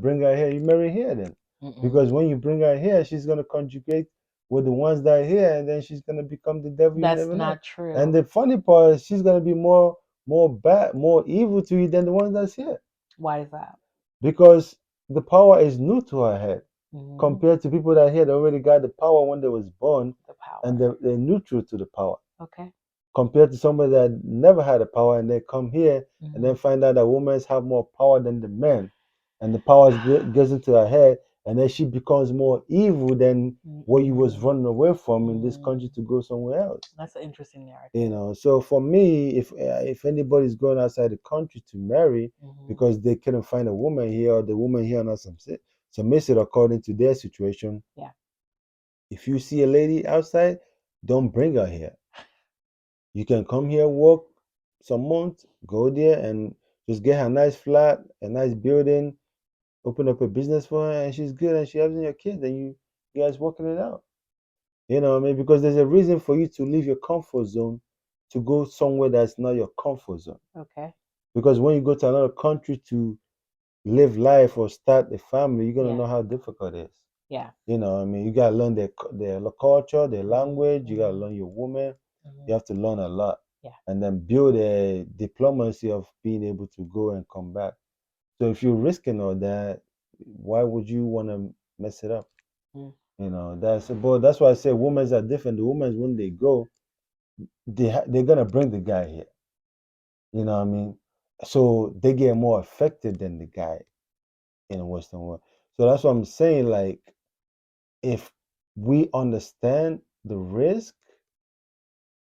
bring her here, you marry here then. Because when you bring her here, she's gonna conjugate with the ones that are here, and then she's gonna become the devil you That's never know. not true. And the funny part is she's gonna be more bad, more evil to you than the ones that's here. Why is that? Because the power is new to her head Mhm. compared to people that here that already got the power when they was born, The power. and they're neutral to the power. Okay. Compared to somebody that never had the power and they come here and then find out that women have more power than the men, and the power gets into her head, and then she becomes more evil than what you was running away from in this country to go somewhere else. That's an interesting narrative. You know, so for me, if anybody's going outside the country to marry because they couldn't find a woman here, or the woman here not submissive according to their situation, Yeah. if you see a lady outside, don't bring her here. You can come here, work some months, go there and just get her a nice flat, a nice building, open up a business for her, and she's good, and she has your kids, and you guys working it out. You know what I mean? Because there's a reason for you to leave your comfort zone to go somewhere that's not your comfort zone. Okay. Because when you go to another country to live life or start a family, you're gonna know how difficult it is. Yeah. You know, I mean, you gotta learn their culture, their language. You gotta learn your woman. You have to learn a lot, and then build a diplomacy of being able to go and come back. So if you're risking all that, why would you want to mess it up? You know, that's why I say women are different. The women when they go, they're gonna bring the guy here. You know what I mean? So they get more affected than the guy in the Western world. So that's what I'm saying. Like, if we understand the risk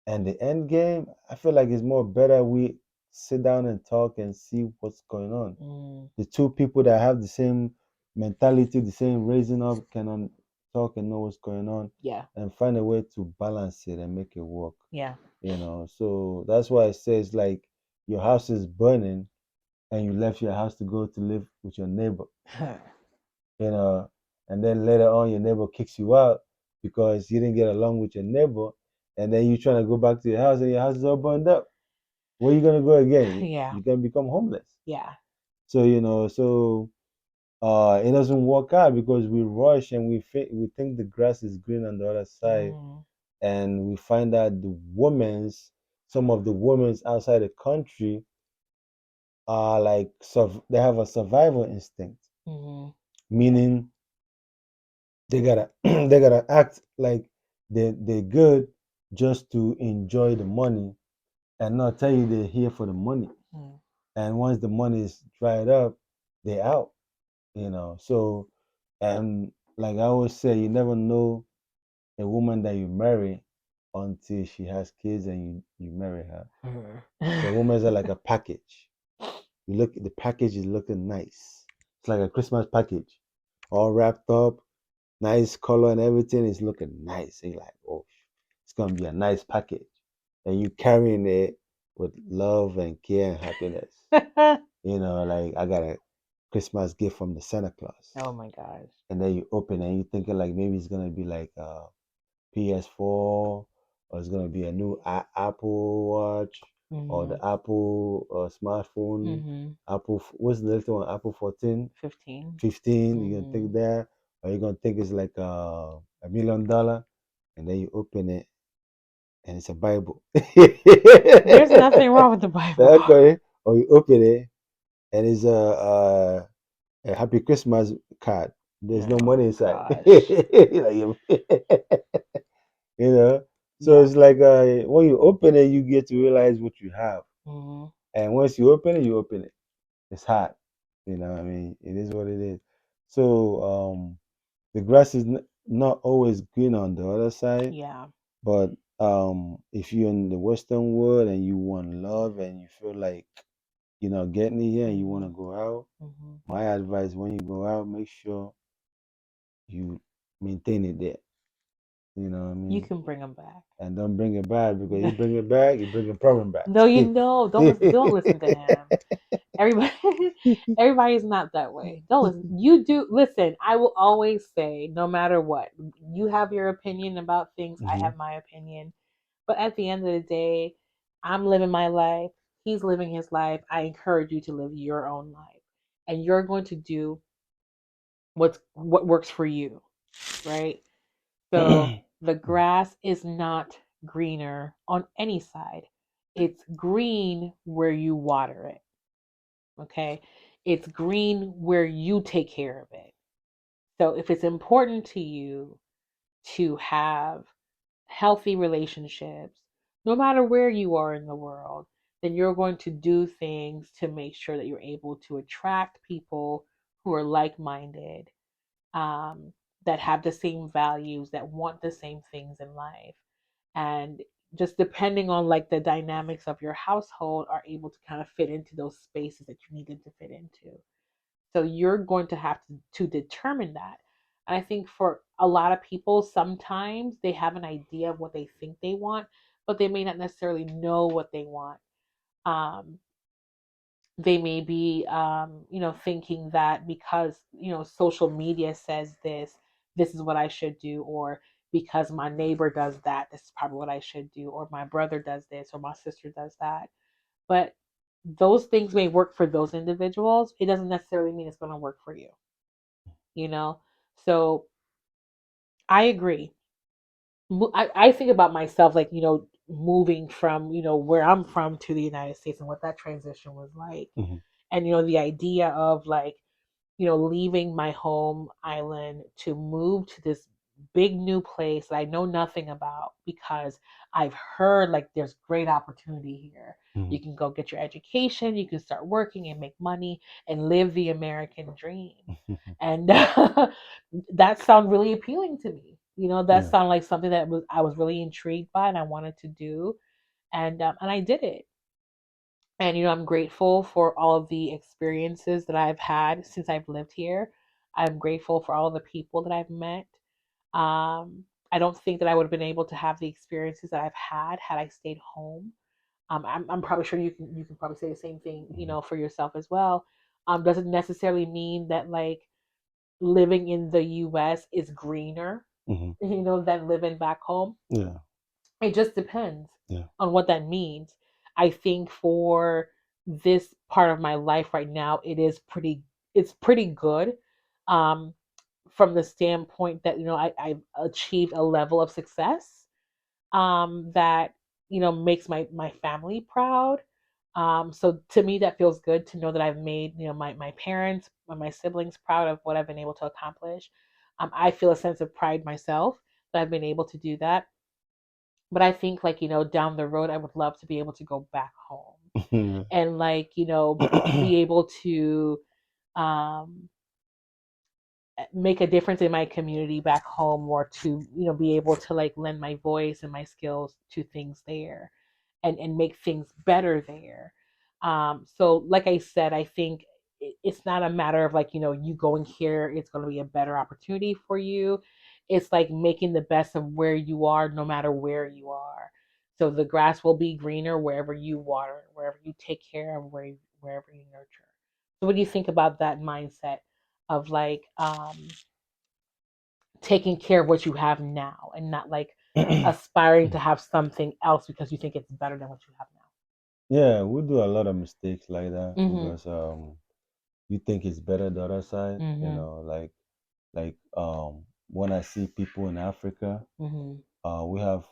and the end game, I feel like it's more better we sit down and talk and see what's going on. The two people that have the same mentality, the same raising up, can talk and know what's going on. Yeah. And find a way to balance it and make it work. Yeah. You know, so that's why it says like your house is burning and you left your house to go to live with your neighbor. You know, and then later on your neighbor kicks you out because you didn't get along with your neighbor, and then you're trying to go back to your house and your house is all burned up. Where you gonna go again? Yeah. You're gonna become homeless. Yeah. So you know, it doesn't work out because we rush and we think the grass is green on the other side, and we find out some of the women's outside the country are like they have a survival instinct, meaning they gotta they gotta act like they're good just to enjoy the money and not tell you they're here for the money. And once the money is dried up, they're out. You know, so and like I always say, you never know a woman that you marry until she has kids and you marry her. So women are like a package. You look, the package is looking nice. It's like a Christmas package, all wrapped up, nice color and everything is looking nice. And you're like, oh, it's gonna be a nice package. And you carrying it with love and care and happiness. You know, like I got a Christmas gift from the Santa Claus. Oh my gosh. And then you open it and you thinking like maybe it's gonna be like PS4, or it's gonna be a new Apple Watch, or the Apple smartphone. Apple, what's the latest one? Apple 14, 15. 15. You're gonna think that, or you're gonna think it's like $1 million, and then you open it and it's a Bible. There's nothing wrong with the Bible. Okay. Or you open it and it's a Happy Christmas card. There's no money inside. You know. So it's like when you open it, you get to realize what you have. And once you open it, you open it. It's hot. You know what I mean? It is what it is. So the grass is not always green on the other side. Yeah. But if you're in the Western world and you want love and you feel like you're not getting it here and you want to go out, my advice when you go out, make sure you maintain it there. You know what I mean? You can bring them back. And don't bring it back, because you bring it back, you bring a problem back. No, you know. Don't listen to him. Everybody's not that way. Don't listen. You do listen. I will always say, no matter what, you have your opinion about things. I have my opinion. But at the end of the day, I'm living my life. He's living his life. I encourage you to live your own life. And you're going to do what works for you, right? So the grass is not greener on any side. It's green where you water it. Okay. It's green where you take care of it. So if it's important to you to have healthy relationships, no matter where you are in the world, then you're going to do things to make sure that you're able to attract people who are like minded, um, that have the same values, that want the same things in life. And just depending on like the dynamics of your household are able to kind of fit into those spaces that you need them to fit into. So you're going to have to determine that. And I think for a lot of people, sometimes they have an idea of what they think they want, but they may not necessarily know what they want. Um, they may be, thinking that because, social media says this is what I should do, or because my neighbor does that, this is probably what I should do, or my brother does this, or my sister does that. But those things may work for those individuals. It doesn't necessarily mean it's going to work for you, you know? So I agree. I think about myself, like, moving from, where I'm from to the United States and what that transition was like. Mhm. And, the idea of like, leaving my home island to move to this big new place that I know nothing about because I've heard like there's great opportunity here. You Mhm. can go get your education, you can start working and make money and live the American dream. And that sounded really appealing to me. That Yeah. sounded like something that I was really intrigued by and I wanted to do, and I did it. And I'm grateful for all of the experiences that I've had since I've lived here. I'm grateful for all the people that I've met. I don't think that I would have been able to have the experiences that I've had I stayed home. I'm probably sure you can probably say the same thing, Mhm. for yourself as well. Doesn't necessarily mean that like living in the U.S. is greener, Mhm. than living back home. Yeah. It just depends Yeah. on what that means. I think for this part of my life right now, it's pretty good. Um, from the standpoint that I've achieved a level of success, that makes my family proud. So to me, that feels good to know that I've made my parents and my siblings proud of what I've been able to accomplish. I feel a sense of pride myself that I've been able to do that. But I think like down the road, I would love to be able to go back home and like be able to um make a difference in my community back home, or to be able to like lend my voice and my skills to things there, and make things better there. So like I said, I think it's not a matter of like you going here, it's going to be a better opportunity for you. It's like making the best of where you are, no matter where you are. So the grass will be greener wherever you water, wherever you take care of, wherever you nurture. So what do you think about that mindset of like taking care of what you have now and not like aspiring to have something else because you think it's better than what you have Yeah, we do a lot of mistakes like that now? because you think it's better the other side, Mhm. like when I see people in Africa, Mhm. we have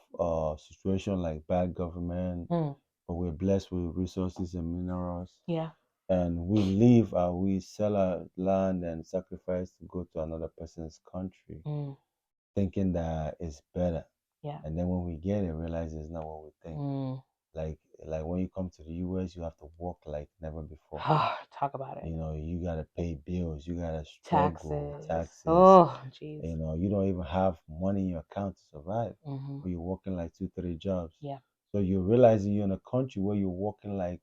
situation like bad government, Mm. but we're blessed with resources and minerals, Yeah. and we sell our land and sacrifice to go to another person's country, Mm. thinking that it's better, Yeah. and then when we get it, realize it's not what we think. Mm. Like when you come to the US, you have to work like never before. Talk about it. You gotta pay bills, you gotta struggle, Taxes. taxes. Oh, jeez. You don't even have money in your account to survive. Mhm. But you're working like two, three jobs. Yeah. So you're realizing you're in a country where you're working like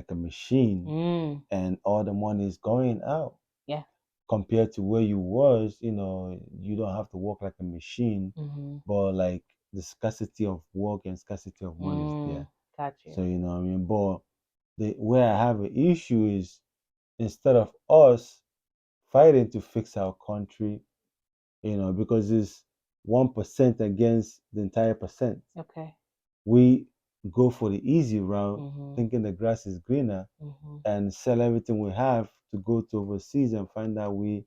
a machine, Mm. and all the money is going out Yeah. compared to where you was. You don't have to work like a machine, Mhm. but like the scarcity of work and scarcity of money is there. Mm. Got So you. you know what I mean. But the where I have an issue is, instead of us fighting to fix our country, because it's 1% against the entire percent, Okay. we go for the easy route, Mhm. thinking the grass is greener, Mhm. and sell everything we have to go to overseas and find out we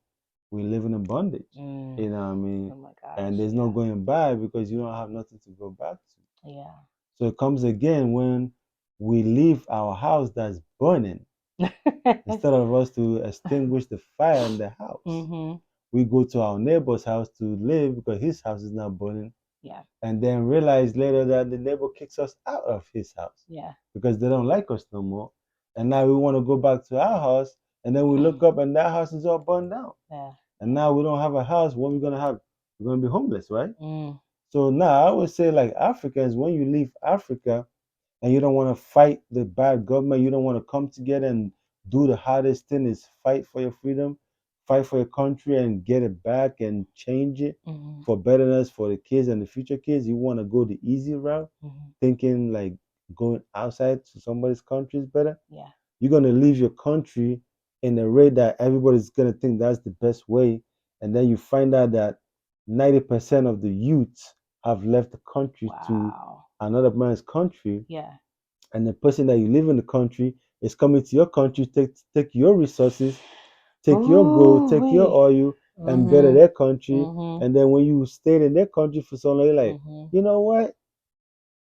we're living in bondage. You know what I mean? Oh my gosh. And there's no going back because you don't have nothing to go back to. Yeah. So it comes again when we leave our house that's burning. Instead of us to extinguish the fire in the house, we go to our neighbor's house to live because his house is not burning. Yeah. And then realize later that the neighbor kicks us out of his house. Yeah. Because they don't like us no more. And now we want to go back to our house, and then we look up and that house is all burned down. Yeah. And now we don't have a house. What are we gonna have? We're gonna be homeless, right? So now I would say, like Africans, when you leave Africa and you don't want to fight the bad government, you don't want to come together and do the hardest thing is fight for your freedom, fight for your country and get it back and change it for betterness for the kids and the future kids. You want to go the easy route, thinking like going outside to somebody's country is better. Yeah. You're gonna leave your country in a way that everybody's gonna think that's the best way, and then you find out that 90% of the youths have left the country to another man's country. Yeah. And the person that you live in the country is coming to your country, take your resources, take your gold, take your oil, and better their country. And then when you stayed in their country for so long, you're like, you know what?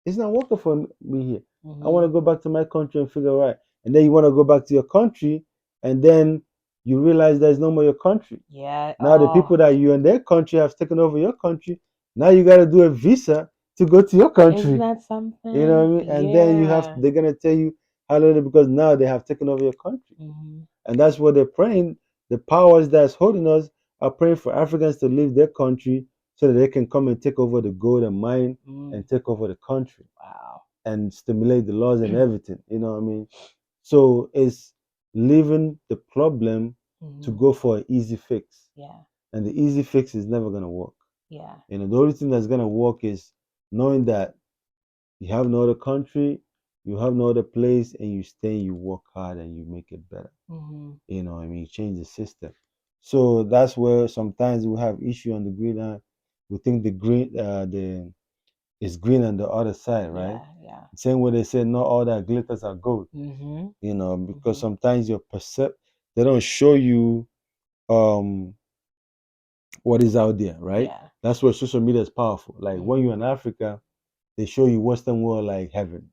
It's not working for me here. I want to go back to my country and figure out. And then you want to go back to your country, and then you realize there's no more your country. Yeah. Now the people that you in their country have taken over your country. Now you got to do a visa to go to your country. Isn't that something? You know what I mean? And then you have they're gonna tell you hallelujah because now they have taken over your country. And that's what they're praying. The powers that's holding us are praying for Africans to leave their country so that they can come and take over the gold and mine and take over the country. Wow. And stimulate the laws and everything. You know what I mean? So it's leaving the problem to go for an easy fix. Yeah. And the easy fix is never gonna work. Yeah. You know, the only thing that's gonna work is knowing that you have no other country, you have no other place, and you stay, you work hard, and you make it better. You know, I mean, change the system. So that's where sometimes we have issue on the green. We think the is green on the other side, right? Yeah. Same way they say not all that glitters are gold. You know, because sometimes your they don't show you what is out there, right? Yeah. That's where social media is powerful. Like when you're in Africa, they show you Western world like heaven.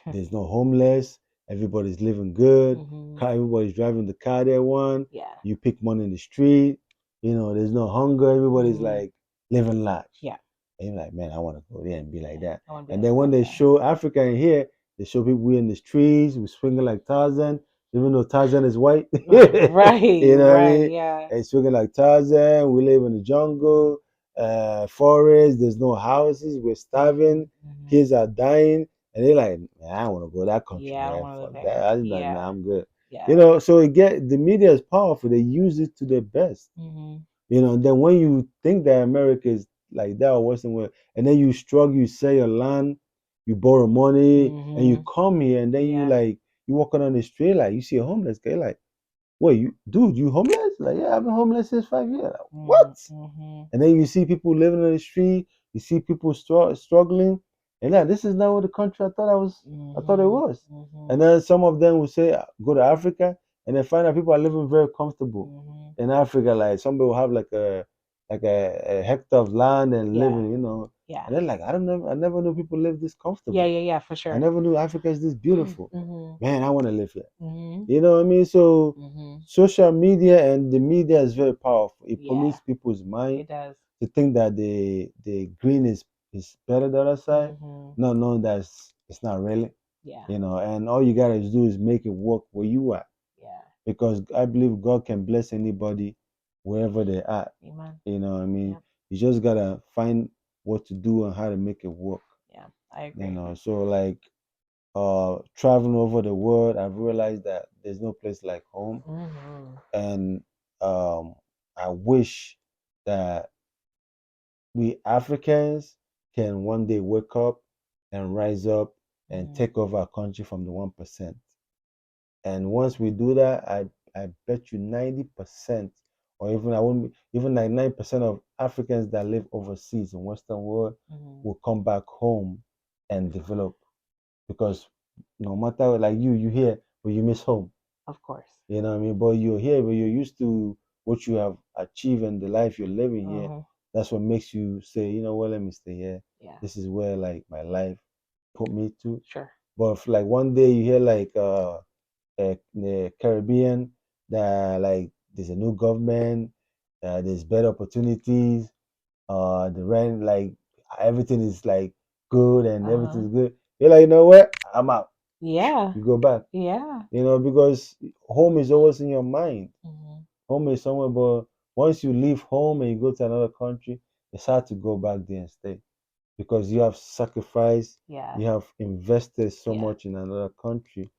There's no homeless. Everybody's living good. Everybody's driving the car they want. Yeah. You pick money in the street. You know, there's no hunger. Everybody's like living large. Yeah. And you're like, man, I want to go there and be like that. I And then when they show Africa in here, they show people we in the streets, we swinging like Tarzan, even though Tarzan is white. Right. You know what I mean? Yeah. And swinging like Tarzan. We live in the jungle, forest. There's no houses. We're starving. Kids are dying. And they're like, man, I don't want to go to that country. Yeah, I Man. want to Fuck live that. there. I was like, nah, I'm good. Yeah. You know, so the media is powerful. They use it to their best. You know, and then when you think that America is like that or Western world, and then you struggle, you sell your land, you borrow money, and you come here, and then you walking on the street, like you see a homeless guy, like, wait, you homeless? Like, yeah, I've been homeless since 5 years. Like, what? And then you see people living on the street, you see people struggling, and like, this is not what the country I thought it was. And then some of them will say, go to Africa, and then find out people are living very comfortable in Africa. Like some people have like a hectare of land and living, you know. Yeah. And then like I never knew people live this comfortable. Yeah, for sure. I never knew Africa is this beautiful. Man, I want to live here. You know what I mean? So social media and the media is very powerful. It pollutes people's mind. It does. To think that the green is better than the other side, not knowing that it's not really. Yeah. You know, and all you gotta do is make it work where you are. Yeah. Because I believe God can bless anybody wherever they're at. Amen. You know what I mean? Yep. You just gotta find what to do and how to make it work. Yeah, I agree. You know, so like traveling over the world, I've realized that there's no place like home. And I wish that we Africans can one day wake up and rise up and take over our country from the 1%. And once we do that, I bet you 90%, or even I won't even like 9% of Africans that live overseas in Western world will come back home and develop. Because no matter like you here, but you miss home. Of course. You know what I mean? But you're here, but you're used to what you have achieved and the life you're living here, Mm-hmm. that's what makes you say, you know what, let me stay here. Yeah. This is where like my life put me to. Sure. But if like one day you hear like the Caribbean that like there's a new government, there's better opportunities, the rent like everything is like good and Uh-huh. everything's good. You're like, you know what? I'm out. Yeah. You go back. Yeah. You know, because home is always in your mind. Mm-hmm. Home is somewhere, but once you leave home and you go to another country, it's hard to go back there and stay because you have sacrificed, Yeah. you have invested so Yeah. much in another country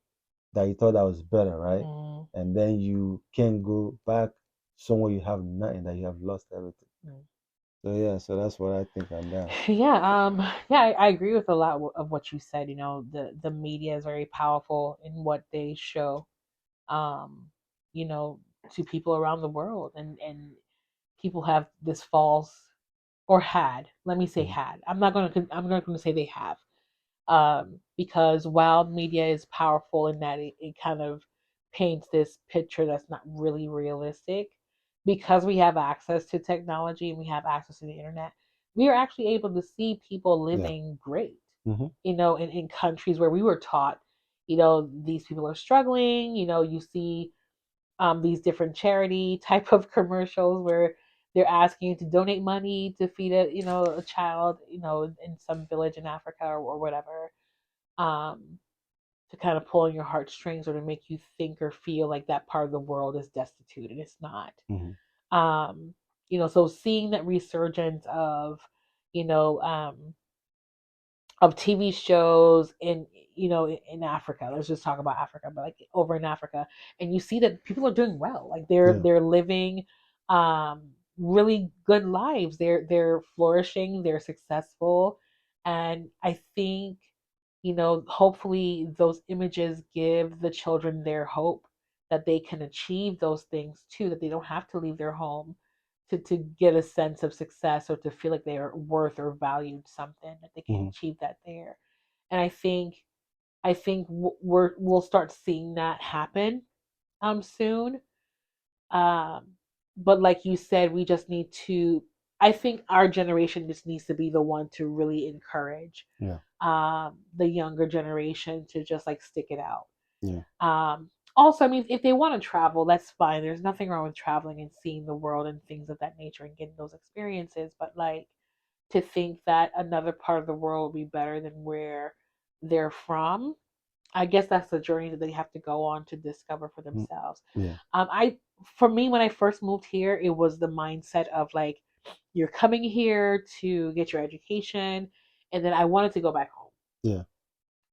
that you thought that was better, right? Mm-hmm. And then you can't go back somewhere you have nothing, that you have lost everything. So yeah, so that's what I think on that. Yeah, I agree with a lot of what you said. You know, the media is very powerful in what they show, um, you know, to people around the world, and people have this false or had. Let me say Mhm. had. I'm not gonna say they have, because while media is powerful in that it kind of paints this picture that's not really realistic, because we have access to technology and we have access to the internet, we are actually able to see people Yeah. living great, Hmm. you know, in countries where we were taught, you know, these people are struggling. You know, you see these different charity type of commercials where they're asking you to donate money to feed a, you know, a child, you know, in some village in Africa, or whatever, um, to kind of pull on your heartstrings or to make you think or feel like that part of the world is destitute, and it's not. Hmm. Um, you know, so seeing that resurgence of, you know, TV shows in, you know, in Africa. Let's just talk about Africa, but like over in Africa, and you see that people are doing well. Like Yeah. they're living really good lives. They're flourishing. They're successful, and I think, you know, hopefully those images give the children their hope that they can achieve those things too. That they don't have to leave their home to get a sense of success or to feel like they are worth or valued something, that they can Hmm. achieve that there. And I think we'll start seeing that happen soon. um but like you said, we just need to, I think our generation just needs to be the one to really encourage Yeah. the younger generation to just like stick it out. Yeah. Also, I mean, if they want to travel, that's fine. There's nothing wrong with traveling and seeing the world and things of that nature and getting those experiences. But like, to think that another part of the world will be better than where they're from, I guess that's the journey that they have to go on to discover for Mm. themselves. Yeah. I For me, when I first moved here, it was the mindset of like, you're coming here to get your education, and then I wanted to go back home. Yeah.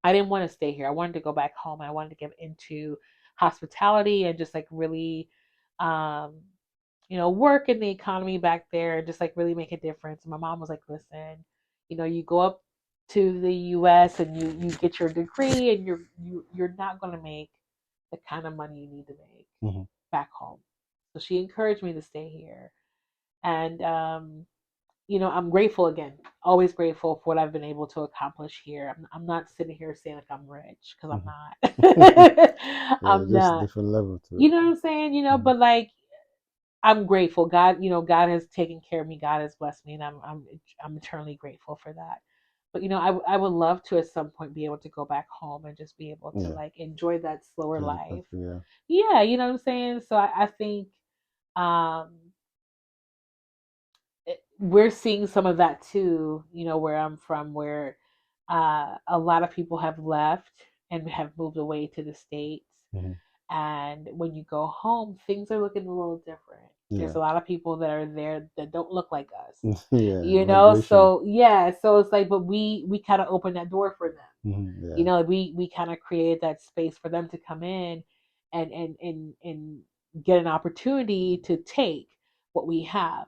I didn't want to stay here. I wanted to go back home. I wanted to get into hospitality and just like really, um, you know, work in the economy back there and just like really make a difference. My mom was like, listen, you know, you go up to the US and you get your degree, and you're not going to make the kind of money you need to make Hmm. back home. So she encouraged me to stay here. And you know, I'm grateful again, always grateful for what I've been able to accomplish here. I'm not sitting here saying like I'm rich, because I'm Hmm. not. Yeah, I'm just not. different level to You it. know what I'm saying? You know, Hmm. but like, I'm grateful. God, you know, God has taken care of me. God has blessed me, and I'm eternally grateful for that. But you know, I would love to at some point be able to go back home and just be able to Yeah. like enjoy that slower In the life. country. Yeah. Yeah, you know what I'm saying? So I think um we're seeing some of that too, you know, where I'm from, where a lot of people have left and have moved away to the States. Hmm. And when you go home, things are looking a little different. There's Yeah. a lot of people that are there that don't look like us, Yeah. you know? Migration. So, yeah, so it's like, but we kind of open that door for them. Hmm. You Yeah. know, we kind of created that space for them to come in and get an opportunity to take what we have.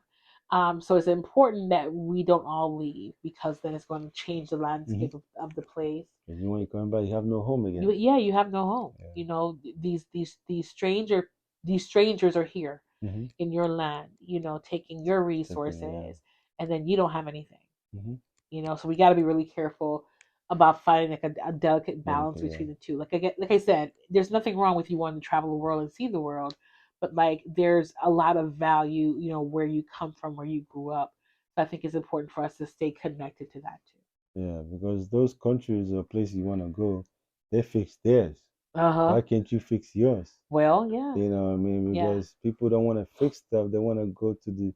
So it's important that we don't all leave, because then it's going to change the Hmm. landscape of the place. And you when you coming back, you have no home again. Yeah, you have no home. Yeah. You know, these strangers are here Hmm. in your land, you know, taking your Taking. Yeah. resources, and then you don't have anything. Hmm. You know, so we got to be really careful about finding like a delicate balance Medical. Yeah. between the two. Like I said, there's nothing wrong with you wanting to travel the world and see the world, but like there's a lot of value, where you come from, where you grew up. So I think it's important for us to stay connected to that too. Yeah, because those countries or places you want to go, they fix theirs. Uh huh. Why can't you fix yours? Well, yeah, You know what I mean? yeah, Because people don't want to fix stuff. They want to go to the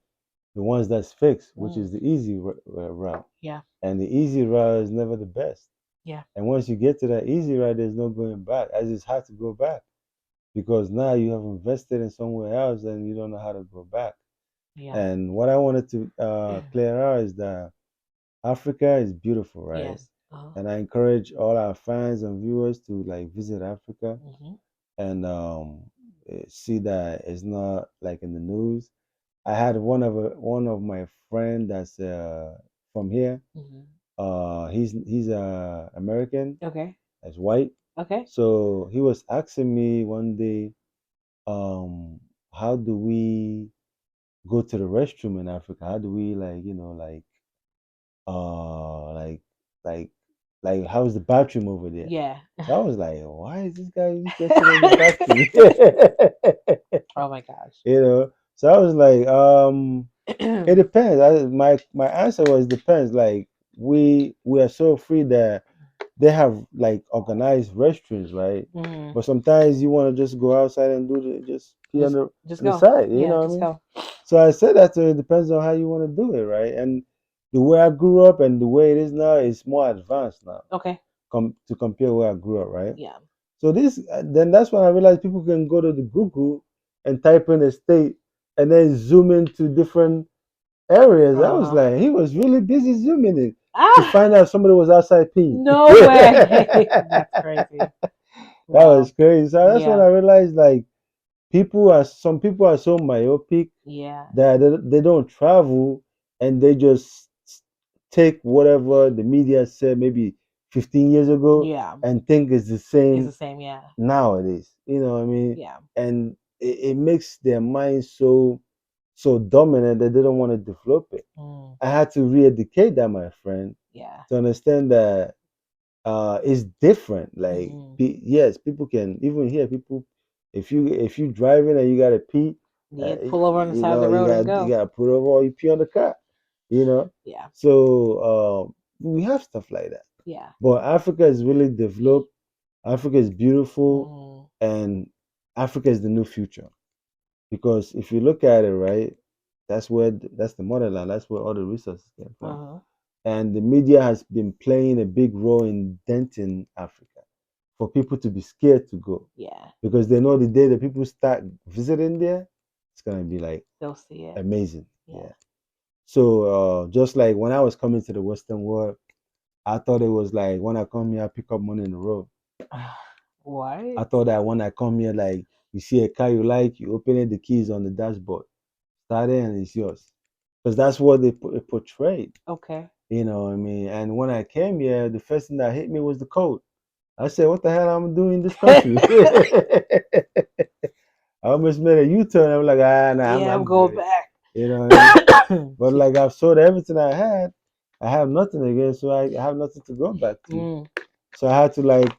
ones that's fixed, which mm, is the easy route. yeah, And the easy route is never the best. yeah, And once you get to that easy route, there's no going back. As it's hard to go back because now you have invested in somewhere else and you don't know how to go back. yeah, And what I wanted to clear out is that Africa is beautiful, right? yes, uh-huh. And I encourage all our fans and viewers to like visit Africa Hmm. and see that it's not like in the news. I had one of my friend that's from here. Hmm. He's American, Okay, as white. okay, So he was asking me one day, um, how do we go to the restroom in Africa? How do we like uh like like how's the bathroom over there? yeah. So I was like, why is this guy interested in the bathroom? Oh my gosh. So I was like, it depends. My answer was depends. Like we are so free that they have like organized restrooms, right? Hmm. But sometimes you want to just go outside and do just pee Just just on the go. side. You Yeah, know what I just mean? go. So I said that it depends on how you want to do it, right? And the way I grew up and the way it is now is more advanced now, Okay. to compare where I grew up, right? Yeah. So this then that's when I realized people can go to the Google and type in a state and then zoom into different areas. I Uh was huh. like, he was really busy zooming in to Ah, find out somebody was outside peeing. no way. That's crazy. That was Wow. crazy. So that's when Yeah. I realized like some people are so myopic Yeah. that they don't travel and they just take whatever the media said maybe 15 years ago Yeah. and think it's the It's the same same. Yeah. nowadays. You know what I mean? Yeah. And it makes their mind so dominant that they don't want to develop it. Mm. I had to re-educate that, my friend, Yeah. to understand that it's different. Like, Hmm. yes, people can even hear people. If you driving and you gotta pee, Yeah. Pull over on the side of the you road and got you go. gotta put over or you pee on the car. You know, Yeah. so we have stuff like that. Yeah. But Africa is really developed. Africa is beautiful, Mm. and Africa is the new future. Because if you look at it, right, that's the motherland. That's where all the resources came Uh from. huh. And the media has been playing a big role in denting Africa for people to be scared to go Yeah. because they know the day that people start visiting there, it's gonna be like They'll see it. amazing. Yeah. Yeah. So just like when I was coming to the Western world, I thought it was like when I come here, I pick up money in the road. I What? thought that when I come here, like you see a car you like, you open it, the keys on the dashboard, start it, and it's yours. Because that's what they portrayed. Okay. You know what I mean? And when I came here, the first thing that hit me was the code. I said, what the hell I'm doing in this country? I almost made a U-turn. I'm like, nah, Yeah, I'm I'm going good. back. You know what I mean? But Excuse like me. I've sold everything I had. I have nothing again, so I have nothing to go back to. Mm. So I had to like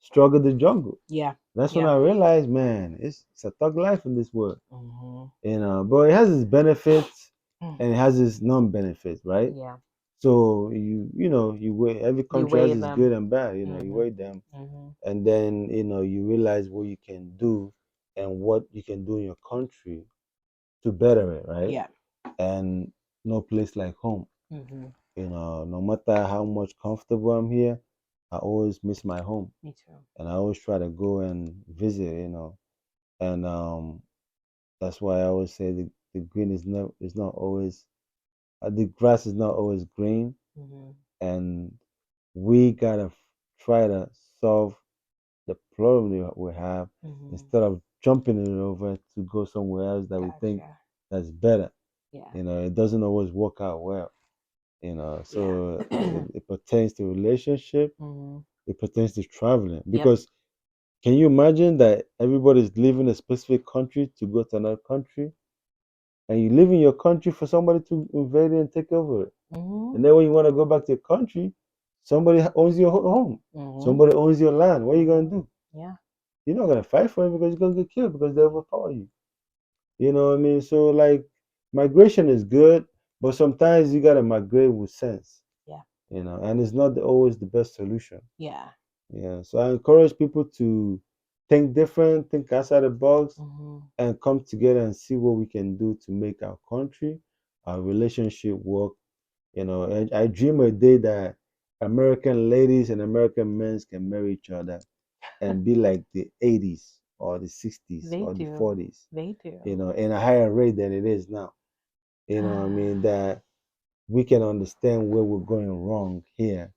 struggle the jungle. Yeah. That's when Yeah. I realized, man, it's a thug life in this world. Hmm. But it has its benefits Mm. and it has its non-benefits, right? Yeah. So you weigh every You country has weigh its them. good and bad. You Hmm. weigh them, Hmm. and then you realize what you can do and what you can do in your country to better it, right? Yeah. And no place like home. Hmm. No matter how much comfortable I'm here, I always miss my home, Me too. and I always try to go and visit. And that's why I always say the green is not always the grass is not always green, Hmm. and we gotta try to solve the problem we have Hmm. instead of jumping it over to go somewhere else that we think Gotcha. that's better. Yeah. It doesn't always work out well. Yeah. So it pertains to relationship, Hmm. it pertains to traveling. Yep. Because can you imagine that everybody's leaving a specific country to go to another country, and you live in your country for somebody to invade it and take over it? Hmm. And then when you want to go back to your country, somebody owns your home. Hmm. Somebody owns your land. What are you gonna Hmm. do? Yeah. You're not gonna fight for it because you're gonna get killed because they overpower you. You know what I mean? So like migration is good, but sometimes you gotta migrate with sense. Yeah. And it's not always the best solution. Yeah. Yeah. So I encourage people to think different, think outside the box, and come together and see what we can do to make our country, our relationship work. I dream a day that American ladies and American men can marry each other and be like the 80s or the 60s They or the do. 40s, They do. in a higher rate than it is now. You know what I mean? That we can understand where we're going wrong here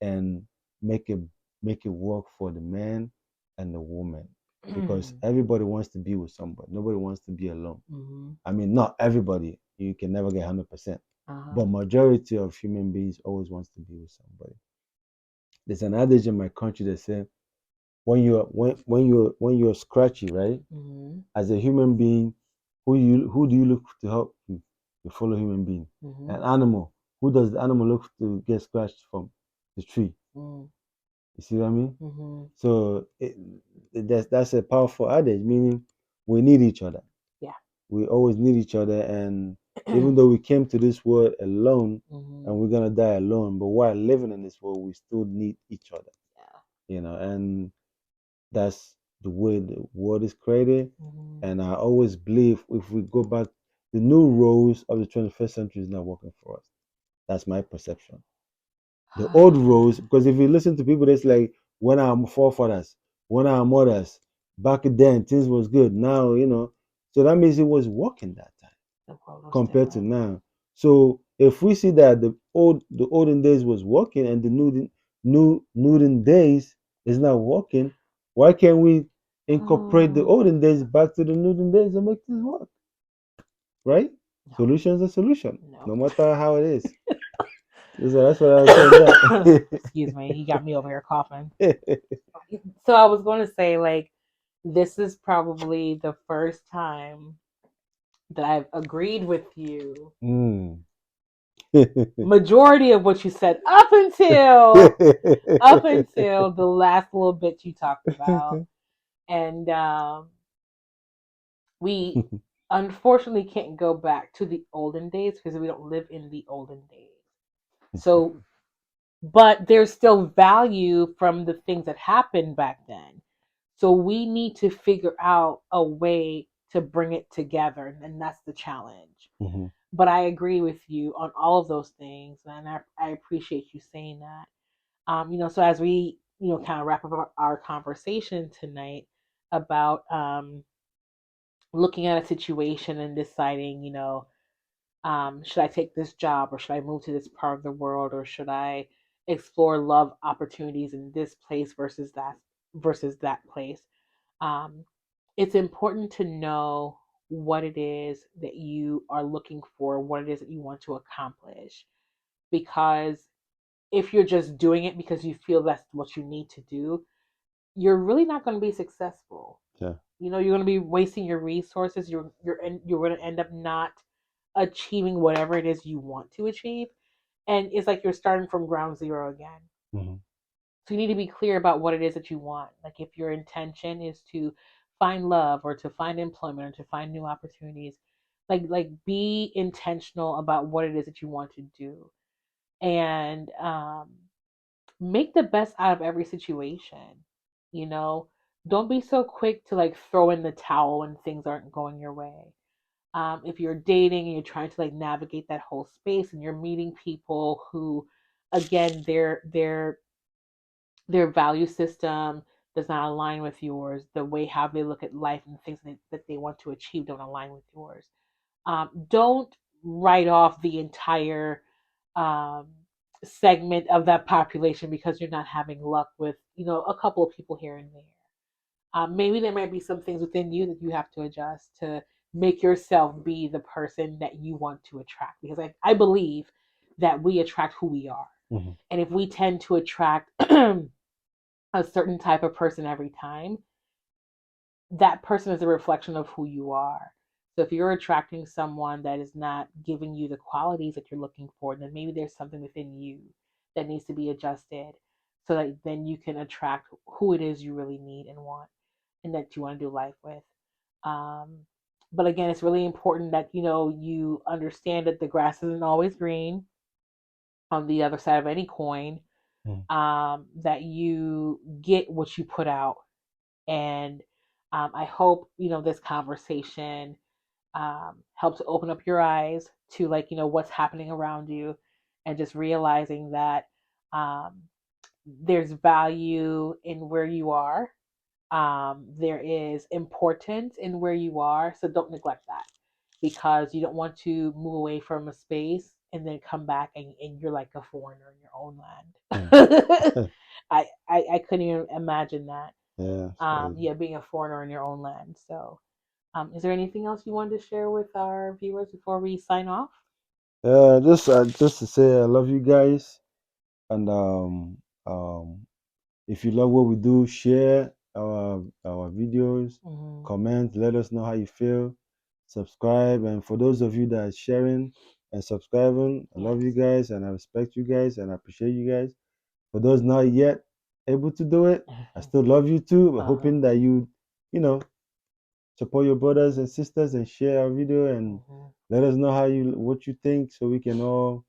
and make it make it work for the man and the woman, because everybody wants to be with somebody. Nobody wants to be alone. I mean, not everybody. You can never get 100%, but majority of human beings always wants to be with somebody. There's an adage in my country that says when you're scratchy, right? As a human being, who do you look to help you? Your fellow human being. An animal. Who does the animal look to get scratched from? The tree. You see what I mean? So that's a powerful adage, meaning we need each other. Yeah. We always need each other, and even though we came to this world alone, and we're gonna die alone, but while living in this world, we still need each other. And that's the way the world is created. And I always believe if we go back, the new roles of the 21st century is not working for us. That's my perception. The old roles, because if you listen to people, that's like when our forefathers, when our mothers, back then things was good. Now, so that means it was working that time compared to now. So if we see that the olden days was working and the newden days is not working, why can't we incorporate the olden days back to the newden days and make this work? Right? No. Solution's a solution, No. no matter how it is. So that's what I was saying. That. Excuse me, he got me over here coughing. So I was going to say, like, this is probably the first time that I've agreed with you. Majority of what you said up until the last little bit you talked about, and we unfortunately can't go back to the olden days because we don't live in the olden days. So, but there's still value from the things that happened back then. So we need to figure out a way to bring it together, and that's the challenge. But I agree with you on all of those things, and I appreciate you saying that. So as we, kind of wrap up our conversation tonight about looking at a situation and deciding, should I take this job or should I move to this part of the world or should I explore love opportunities in this place versus that place? Um, it's important to know what it is that you are looking for, what it is that you want to accomplish. Because if you're just doing it because you feel that's what you need to do, you're really not going to be successful. Yeah. You're going to be wasting your resources. You're going to end up not achieving whatever it is you want to achieve, and it's like you're starting from ground zero again. So you need to be clear about what it is that you want. Like if your intention is to find love or to find employment or to find new opportunities, like be intentional about what it is that you want to do, and make the best out of every situation. You know, don't be so quick to like throw in the towel when things aren't going your way. If you're dating and you're trying to like navigate that whole space and you're meeting people who, again, their value system does not align with yours, the way how they look at life and the things that they want to achieve don't align with yours. Don't write off the entire um, segment of that population because you're not having luck with a couple of people here and there. Maybe there might be some things within you that you have to adjust to make yourself be the person that you want to attract. Because I believe that we attract who we are. And if we tend to attract a certain type of person every time, that person is a reflection of who you are. So if you're attracting someone that is not giving you the qualities that you're looking for, then maybe there's something within you that needs to be adjusted so that then you can attract who it is you really need and want and that you want to do life with. Um, But again, it's really important that you understand that the grass isn't always green on the other side of any coin. Mm. That you get what you put out, and I hope this conversation helps open up your eyes to what's happening around you, and just realizing that um, there's value in where you are. There is importance in where you are, so don't neglect that, because you don't want to move away from a space and then come back and you're like a foreigner in your own Mm. land. I couldn't even imagine that. Yeah, it's crazy. Yeah, being a foreigner in your own land. So, is there anything else you wanted to share with our viewers before we sign off? Just to say I love you guys, and um, if you love what we do, share our videos, Hmm. comment, let us know how you feel, subscribe, and for those of you that are sharing and subscribing, I love you Yes. guys and I respect you guys and I appreciate you guys. For those not yet able to do it, I still love you too. But Uh-huh. hoping that you know, support your brothers and sisters and share our video and Hmm. let us know what you think so we can all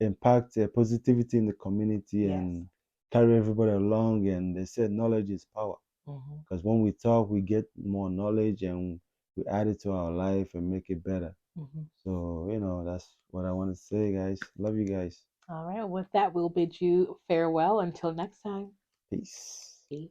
impact positivity in the community Yes. and carry everybody along. And they said knowledge is power Hmm. because when we talk, we get more knowledge and we add it to our life and make it better. Hmm. So, that's what I want to say, guys. Love you guys. All right. With that, we'll bid you farewell until next time. Peace. Peace.